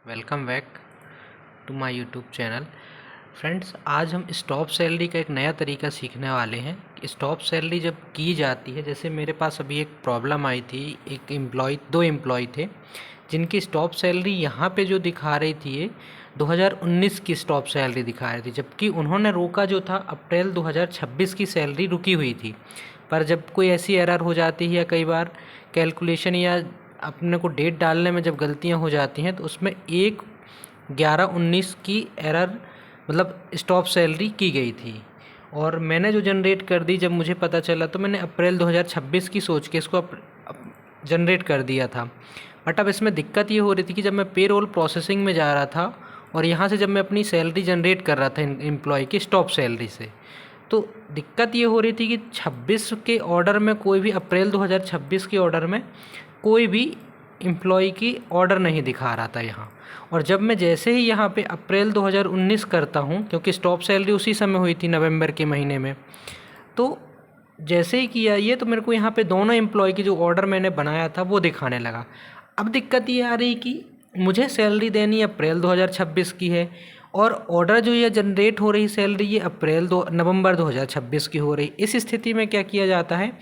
Welcome back to my YouTube channel. Friends, आज हम stop salary का एक नया तरीका सीखने वाले हैं। स्टॉप सैलरी जब की जाती है, जैसे मेरे पास अभी एक प्रॉब्लम आई थी। दो एम्प्लॉय थे जिनकी स्टॉप सैलरी यहाँ पे जो दिखा रही थी ये 2019 की स्टॉप सैलरी दिखा रही थी, जबकि उन्होंने रोका जो था अप्रैल 2026 की सैलरी रुकी हुई थी। पर जब कोई ऐसी एरर हो जाती है या कई बार कैलकुलेशन या अपने को डेट डालने में जब गलतियां हो जाती हैं, तो उसमें 1/11/19 की एरर मतलब स्टॉप सैलरी की गई थी। और मैंने जो जनरेट कर दी, जब मुझे पता चला तो मैंने अप्रैल 2026 की सोच के इसको जनरेट कर दिया था। बट अब इसमें दिक्कत ये हो रही थी कि जब मैं पे रोल प्रोसेसिंग में जा रहा था और यहाँ से जब मैं अपनी सैलरी जनरेट कर रहा था एम्प्लॉय की स्टॉप सैलरी से, तो दिक्कत ये हो रही थी कि 26 के ऑर्डर में कोई भी, अप्रैल 2026 के ऑर्डर में कोई भी एम्प्लॉय की ऑर्डर नहीं दिखा रहा था यहाँ। और जब मैं जैसे ही यहाँ पे अप्रैल 2019 करता हूँ, क्योंकि स्टॉप सैलरी उसी समय हुई थी नवंबर के महीने में, तो जैसे ही किया ये, तो मेरे को यहाँ पे दोनों एम्प्लॉय की जो ऑर्डर मैंने बनाया था वो दिखाने लगा। अब दिक्कत ये आ रही कि मुझे सैलरी देनी अप्रैल 2026 की है और ऑर्डर जो ये जनरेट हो रही सैलरी ये नवंबर 2026 की हो रही। इस स्थिति में क्या किया जाता है,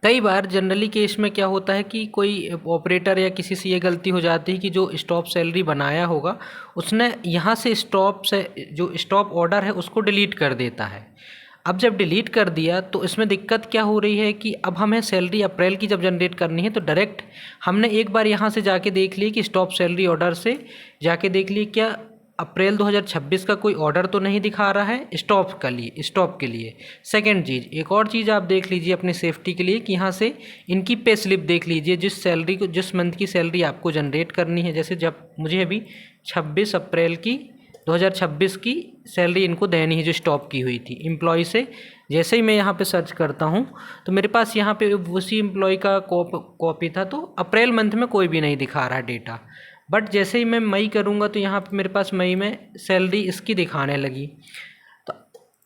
कई बार जनरली केस में क्या होता है कि कोई ऑपरेटर या किसी से ये गलती हो जाती है कि जो स्टॉप सैलरी बनाया होगा उसने यहाँ से जो स्टॉप ऑर्डर है उसको डिलीट कर देता है। अब जब डिलीट कर दिया तो इसमें दिक्कत क्या हो रही है कि अब हमें सैलरी अप्रैल की जब जनरेट करनी है तो डायरेक्ट हमने एक बार यहाँ से जाके देख ली कि स्टॉप सैलरी ऑर्डर से जाके देख ली क्या अप्रैल 2026 का कोई ऑर्डर तो नहीं दिखा रहा है स्टॉप के लिए। सेकंड चीज़, एक और चीज़ आप देख लीजिए अपनी सेफ्टी के लिए कि यहाँ से इनकी पे स्लिप देख लीजिए, जिस मंथ की सैलरी आपको जनरेट करनी है। जैसे जब मुझे अभी 26 अप्रैल की 2026 की सैलरी इनको देनी है जो स्टॉप की हुई थी एम्प्लॉय से। जैसे ही मैं यहाँ पे सर्च करता हूँ तो मेरे पास यहाँ पे उसी एम्प्लॉय का कॉपी था, तो अप्रैल मंथ में कोई भी नहीं दिखा रहा डेटा। बट जैसे ही मैं मई करूँगा तो यहाँ पे मेरे पास मई में सैलरी इसकी दिखाने लगी। तो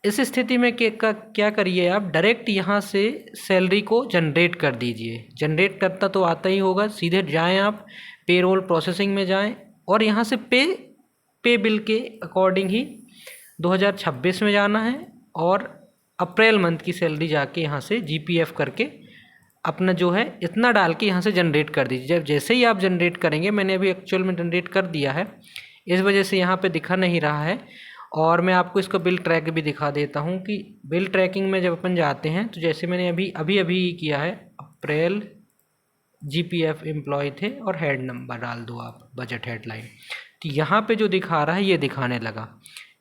इस स्थिति में क्या करिए, आप डायरेक्ट यहाँ से सैलरी को जनरेट कर दीजिए। जनरेट करता तो आता ही होगा, सीधे जाएं आप पेरोल प्रोसेसिंग में जाएं और यहाँ से पे बिल के अकॉर्डिंग ही 2026 में जाना है और अप्रैल मंथ की सैलरी जाके यहाँ से जीपीएफ करके अपना जो है इतना डाल के यहाँ से जनरेट कर दीजिए। जब जैसे ही आप जनरेट करेंगे, मैंने अभी एक्चुअल में जनरेट कर दिया है, इस वजह से यहाँ पे दिखा नहीं रहा है। और मैं आपको इसका बिल ट्रैक भी दिखा देता हूँ कि बिल ट्रैकिंग में जब अपन जाते हैं तो जैसे मैंने अभी किया है, अप्रैल जीपीएफ एम्प्लॉय थे और हेड नंबर डाल दो आप, बजट हेडलाइन, तो यहाँ पे जो दिखा रहा है ये दिखाने लगा।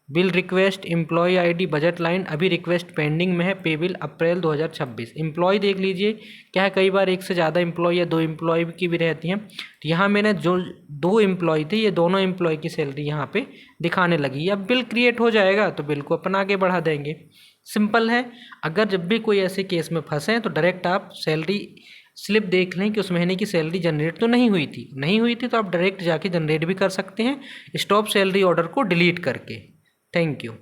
Bill request employee ID budget line अभी रिक्वेस्ट पेंडिंग में है, पे बिल अप्रैल 2026। एम्प्लॉय देख लीजिए क्या है, कई बार एक से ज़्यादा एम्प्लॉय या 2 एम्प्लॉय की भी रहती हैं। तो यहाँ मैंने जो 2 एम्प्लॉय थे, ये दोनों एम्प्लॉय की सैलरी यहाँ पे दिखाने लगी। अब बिल क्रिएट हो जाएगा तो बिल को अपन आगे बढ़ा देंगे। सिंपल है। अगर जब भी कोई ऐसे केस में फंसे तो डायरेक्ट आप सैलरी स्लिप देख लें कि उस महीने की सैलरी जनरेट तो नहीं हुई थी तो आप डायरेक्ट जाके जनरेट भी कर सकते हैं स्टॉप सैलरी ऑर्डर को डिलीट करके। Thank you.